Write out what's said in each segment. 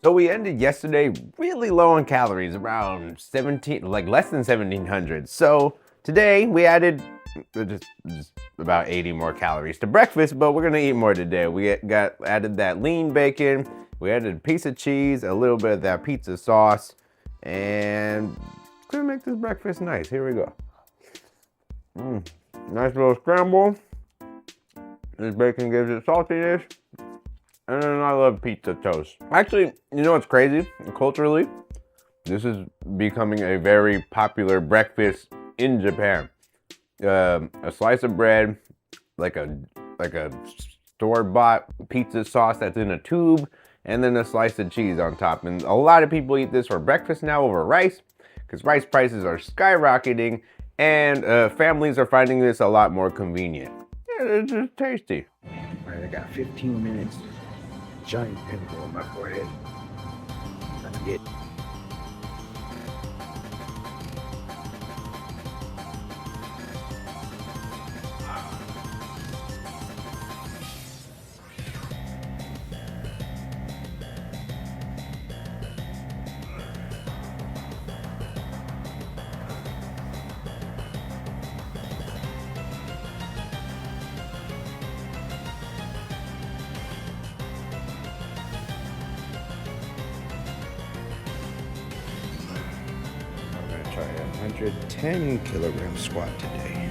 So we ended yesterday really low on calories, around 17, like less than 1700. So today we added just about 80 more calories to breakfast, but we're gonna eat more today. We added that lean bacon, we added a piece of cheese, a little bit of that pizza sauce, and gonna make this breakfast nice. Here we go. Nice little scramble. This bacon gives it saltiness. And then I love pizza toast. Actually, you know what's crazy? Culturally, this is becoming a very popular breakfast in Japan. A slice of bread, like a store-bought pizza sauce that's in a tube, and then a slice of cheese on top. And a lot of people eat this for breakfast now over rice, because rice prices are skyrocketing, and families are finding this a lot more convenient. Yeah, it's just tasty. All right, I got 15 minutes. Giant pimple on my forehead. Let's get. Try a 110 kilogram squat today.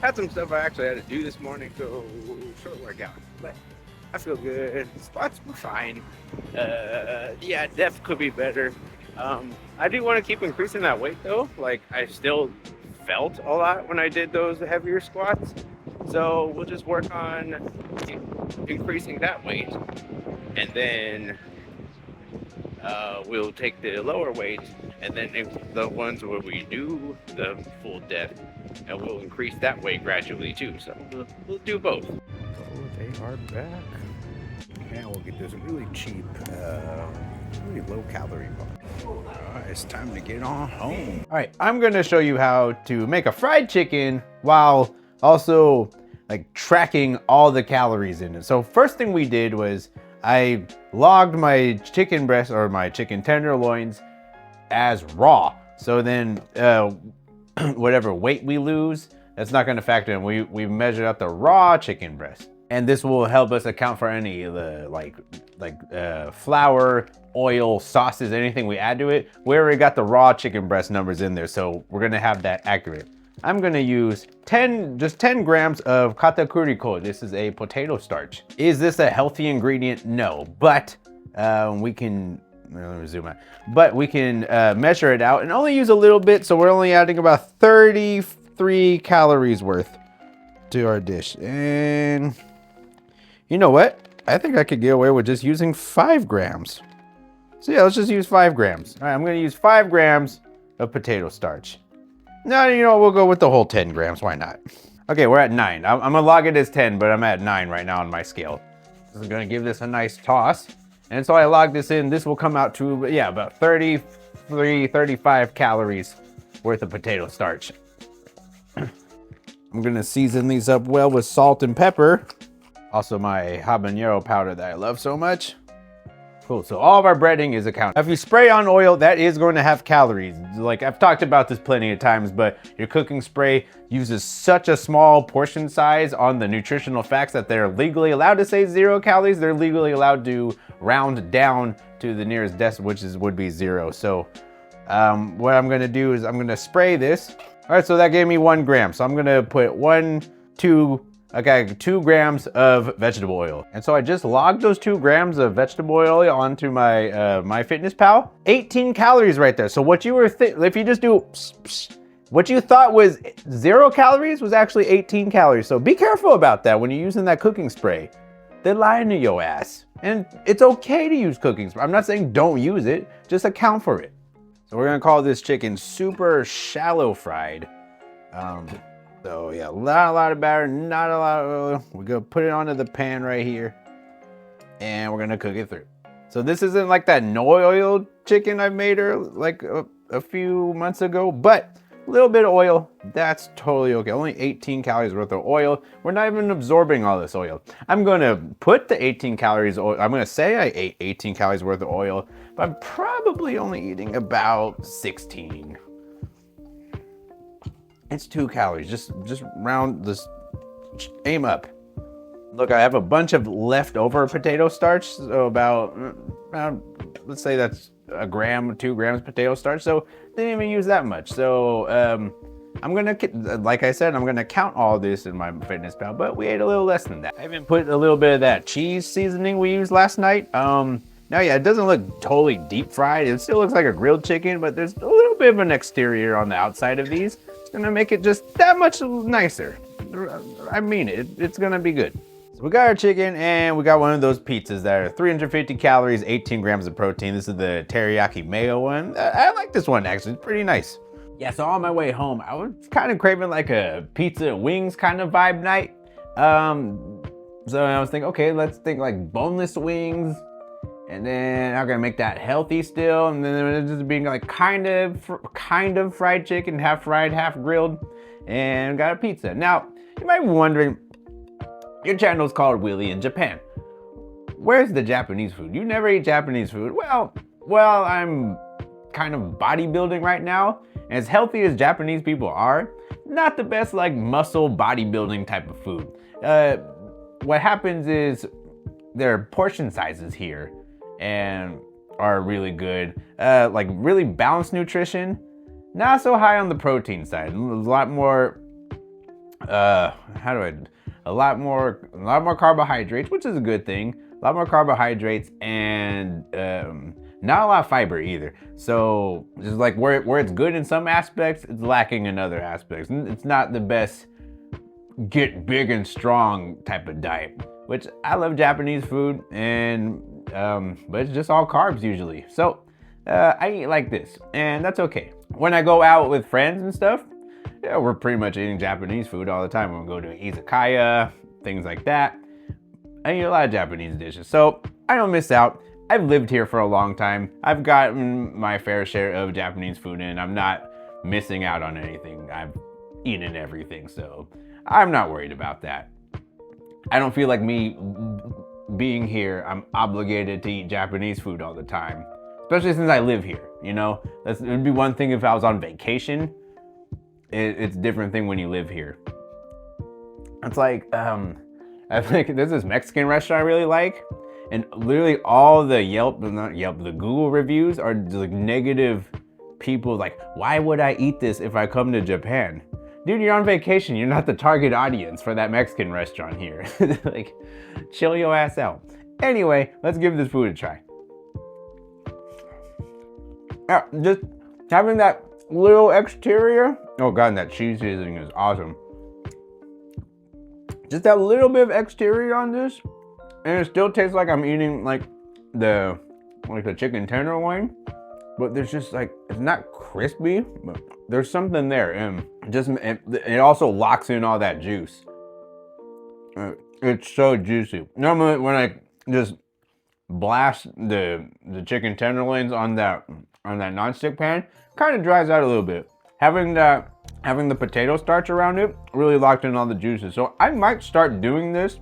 Had some stuff I actually had to do this morning, so short workout, but I feel good. Squats were fine. Yeah, depth could be better. I do want to keep increasing that weight though. Like I still felt a lot when I did those heavier squats. So we'll just work on increasing that weight, and then we'll take the lower weight, and then the ones where we do the full depth, and we'll increase that weight gradually too. So we'll do both. Oh, they are back. Now we'll get this really cheap, really low calorie bar. It's time to get on home. All right, I'm gonna show you how to make a fried chicken while also like tracking all the calories in it. So first thing we did was I logged my chicken breast or my chicken tenderloins as raw. So then whatever weight we lose, that's not gonna factor in. We measured out the raw chicken breast. And this will help us account for any of the flour, oil, sauces, anything we add to it. We already got the raw chicken breast numbers in there, so we're gonna have that accurate. I'm gonna use just 10 grams of katakuriko. This is a potato starch. Is this a healthy ingredient? No, but we can, let me zoom out. But we can measure it out and only use a little bit, so we're only adding about 33 calories worth to our dish. And you know what? I think I could get away with just using 5 grams. So yeah, let's just use 5 grams. All right, I'm gonna use 5 grams of potato starch. No, you know, we'll go with the whole 10 grams, why not? Okay, we're at 9. I'm gonna log it as 10, but I'm at 9 right now on my scale. I'm gonna give this a nice toss. And so I log this in, this will come out to, yeah, about 33, 35 calories worth of potato starch. I'm gonna season these up well with salt and pepper. Also my habanero powder that I love so much. Cool, so all of our breading is accounted. If you spray on oil, that is going to have calories. Like I've talked about this plenty of times, but your cooking spray uses such a small portion size on the nutritional facts that they're legally allowed to say 0 calories. They're legally allowed to round down to the nearest decimal, which would be 0. So what I'm gonna do is I'm gonna spray this. All right, so that gave me 1 gram. So I'm gonna put 2 grams of vegetable oil. And so I just logged those 2 grams of vegetable oil onto my MyFitnessPal. 18 calories right there. So what you were if you just do what you thought was 0 calories was actually 18 calories. So be careful about that when you're using that cooking spray. They're lying to your ass. And it's okay to use cooking spray. I'm not saying don't use it, just account for it. So we're gonna call this chicken super shallow fried. So yeah, not a lot of batter, not a lot of oil. We're gonna put it onto the pan right here and we're gonna cook it through. So this isn't like that no oil chicken I made like a few months ago, but a little bit of oil, that's totally okay. Only 18 calories worth of oil. We're not even absorbing all this oil. I'm gonna put the 18 calories, I'm gonna say I ate 18 calories worth of oil, but I'm probably only eating about 16. It's 2 calories, just round this, aim up. Look, I have a bunch of leftover potato starch, so about let's say that's 1 gram, 2 grams potato starch, so didn't even use that much. So I'm gonna, like I said, I'm gonna count all this in my MyFitnessPal, but we ate a little less than that. I even put a little bit of that cheese seasoning we used last night. Now yeah, it doesn't look totally deep fried. It still looks like a grilled chicken, but there's a little bit of an exterior on the outside of these. It's gonna make it just that much nicer. I mean it, it's gonna be good. So we got our chicken and we got one of those pizzas that are 350 calories, 18 grams of protein. This is the teriyaki mayo one. I like this one actually, it's pretty nice. Yeah, so on my way home, I was kind of craving like a pizza and wings kind of vibe night. So I was thinking, okay, let's think like boneless wings. And then I'm gonna make that healthy still. And then it's just being like kind of fried chicken, half fried, half grilled. And got a pizza. Now, you might be wondering, your channel is called Willie in Japan. Where's the Japanese food? You never eat Japanese food. Well, I'm kind of bodybuilding right now. And as healthy as Japanese people are, not the best like muscle bodybuilding type of food. What happens is their portion sizes here and are really good. Like really balanced nutrition, not so high on the protein side. A lot more, a lot more carbohydrates, which is a good thing. A lot more carbohydrates and not a lot of fiber either. So just like where it's good in some aspects, it's lacking in other aspects. It's not the best get big and strong type of diet, which I love Japanese food and but it's just all carbs usually. So I eat like this and that's okay. When I go out with friends and stuff, yeah, we're pretty much eating Japanese food all the time. When we go to izakaya, things like that. I eat a lot of Japanese dishes, so I don't miss out. I've lived here for a long time. I've gotten my fair share of Japanese food and I'm not missing out on anything. I've eaten everything, so I'm not worried about that. I don't feel like me being here, I'm obligated to eat Japanese food all the time, especially since I live here, you know? It would be one thing if I was on vacation. It's a different thing when you live here. It's like, I think there's this Mexican restaurant I really like, and literally all the the Google reviews are just like negative people like, why would I eat this if I come to Japan? Dude, you're on vacation. You're not the target audience for that Mexican restaurant here. Like, chill your ass out. Anyway, let's give this food a try. Just having that little exterior. Oh God, and that cheese seasoning is awesome. Just that little bit of exterior on this, and it still tastes like I'm eating like the chicken tenderloin, but there's just like, it's not crispy, but there's something there, and just it also locks in all that juice. It's so juicy. Normally when I just blast the chicken tenderloins on that nonstick pan, kind of dries out a little bit. having the potato starch around it really locked in all the juices. So I might start doing this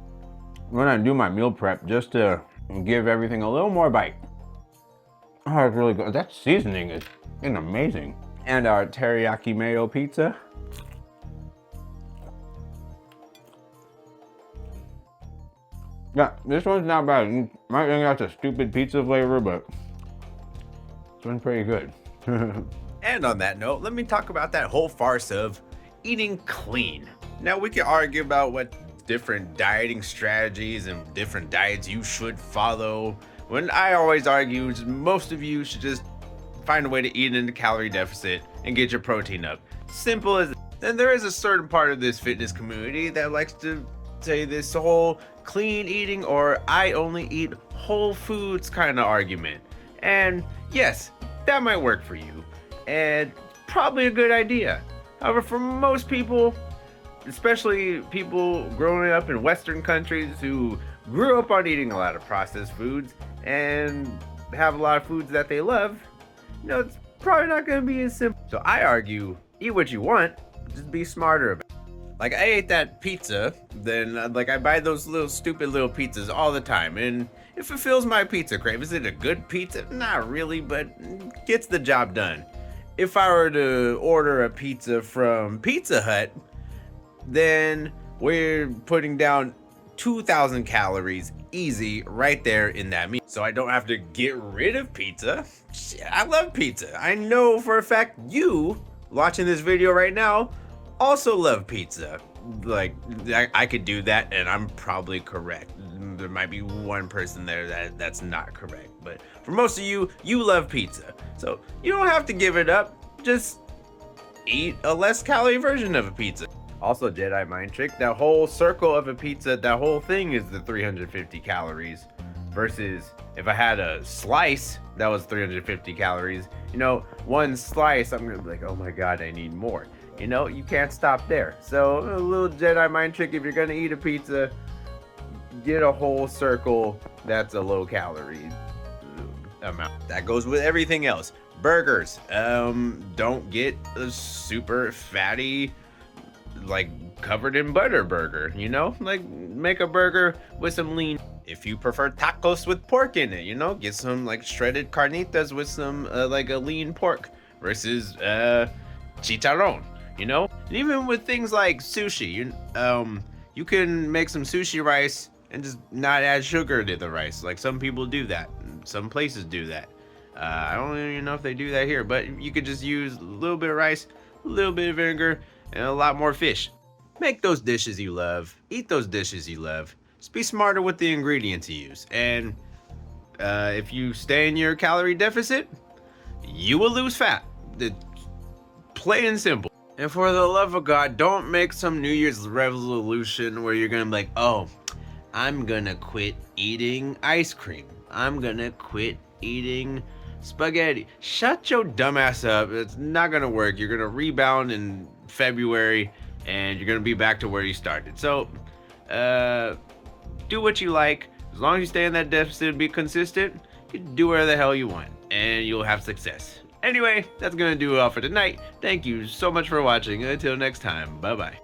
when I do my meal prep, just to give everything a little more bite. Oh, it's really good. That seasoning is amazing. And our teriyaki mayo pizza. Yeah, this one's not bad. You might think that's a stupid pizza flavor, but this one's pretty good. And on that note, let me talk about that whole farce of eating clean. Now, we can argue about what different dieting strategies and different diets you should follow. When I always argue is most of you should just find a way to eat in a calorie deficit and get your protein up. Simple as. Then there is a certain part of this fitness community that likes to say this whole clean eating or I only eat whole foods kind of argument. And yes, that might work for you. And probably a good idea. However, for most people, especially people growing up in Western countries who grew up on eating a lot of processed foods and have a lot of foods that they love, it's probably not going to be as simple. So I argue, eat what you want, just be smarter about it. Like, I ate that pizza, then I buy those stupid little pizzas all the time, and it fulfills my pizza crave. Is it a good pizza? Not really, but gets the job done. If I were to order a pizza from Pizza Hut, then we're putting down 2,000 calories easy right there in that meal. So I don't have to get rid of pizza. Shit, I love pizza. I know for a fact you watching this video right now also love pizza. Like, I could do that and I'm probably correct. There might be one person there that's not correct, but for most of you, you love pizza. So you don't have to give it up. Just eat a less calorie version of a pizza. Also, Jedi mind trick, that whole circle of a pizza, that whole thing is the 350 calories versus if I had a slice that was 350 calories, one slice, I'm gonna be like, oh my God, I need more. You can't stop there. So a little Jedi mind trick, if you're gonna eat a pizza, get a whole circle that's a low calorie amount. That goes with everything else. Burgers, don't get a super fatty, covered in butter burger, make a burger with some lean. If you prefer tacos with pork in it, get some shredded carnitas with some a lean pork versus chicharron, and even with things like sushi, you can make some sushi rice and just not add sugar to the rice. Like some people do that. Some places do that. I don't even know if they do that here, but you could just use a little bit of rice, a little bit of vinegar, and a lot more fish. Make those dishes you love. Eat those dishes you love. Just be smarter with the ingredients you use. And if you stay in your calorie deficit, you will lose fat. It's plain and simple. And for the love of God, don't make some New Year's resolution where you're gonna be like, oh, I'm gonna quit eating ice cream. I'm gonna quit eating spaghetti. Shut your dumb ass up. It's not gonna work. You're gonna rebound in February and you're gonna be back to where you started. So do what you like. As long as you stay in that deficit and be consistent, you can do whatever the hell you want and you'll have success. Anyway, that's gonna do it all for tonight. Thank you so much for watching. Until next time, bye bye.